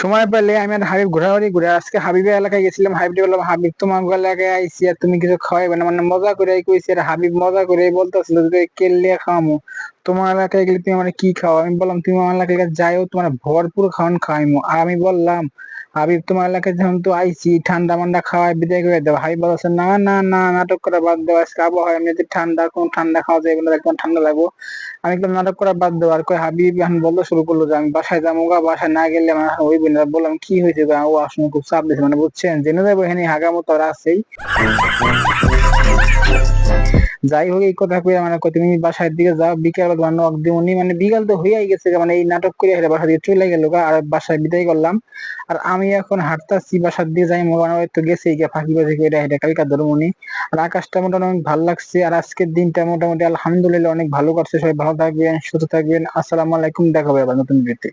সময় পেলে আমি আর হাবিব ঘোরাঘুরি ঘুরে আজকে হাবিবের এলাকায় গেছিলাম। হাবিব বললাম, হাবিব তোমার এলাকায় আইসি আর তুমি কিছু খাওয়াইবে না, মানে মজা করে কইছি। আর হাবিব মজা করে বলতেছিল যে কেল্লিয়া খাওয়ামু, তোমার এলাকায় গেলে তুমি আমার কি খাও। আমি বললাম তুমি আমার এলাকায় যাইও, তোমার ভরপুর খাওয়ান খাওয়াইমু। আর আমি বললাম, হাবিব তোমার এলাকায় যখন তো আইসি ঠান্ডা মান্ডা খাওয়াই বিদায় করে দেবো। হাবিব বলছে না না না, নাটক করা বাদ দেওয়া, আজকে আবহাওয়া এমনিতে ঠান্ডা, কোন ঠান্ডা খাওয়া যাবে না, একদম ঠান্ডা লাগবো। আমি একদম নাটক করা বাদ দেবো। আর কই হাবিব এখন বলতে শুরু করলো যে আমি বাসায় যাবো গা, বাসায় না গেলে আমার ওই বোন। বললাম কি হয়েছে গা, ও আসলে খুব চাপ দিচ্ছে, মানে বুঝছেন জেনে যাবো এখানে হাগা মতো আর আছেই। যাই হোক এই কথা কই মানে তুমি বাসার দিকে যাও, বিকেল বেলা তোমার নক দিমনি, মানে বিকাল তো হইয়াই গেছে গা, মানে এই নাটক করে হেরে বাসা দিয়ে চলে গেল গা, আর বাসায় বিদায় করলাম। আর আমি এখন হাঁটতাছি বাসার দিকে যাই, মানে ওই তো গেছে গিয়ে ফাঁকিবাজি করে হেঁটে কালকা ধরমনি। আর আকাশটা মোটামুটি অনেক ভালো লাগছে, আর আজকের দিনটা মোটামুটি আলহামদুলিল্লাহ অনেক ভালো কাটছে। সবাই ভালো থাকবেন, সুস্থ থাকবেন। আসসালামু আলাইকুম, দেখা হবে আবার নতুন ভিডিওতে।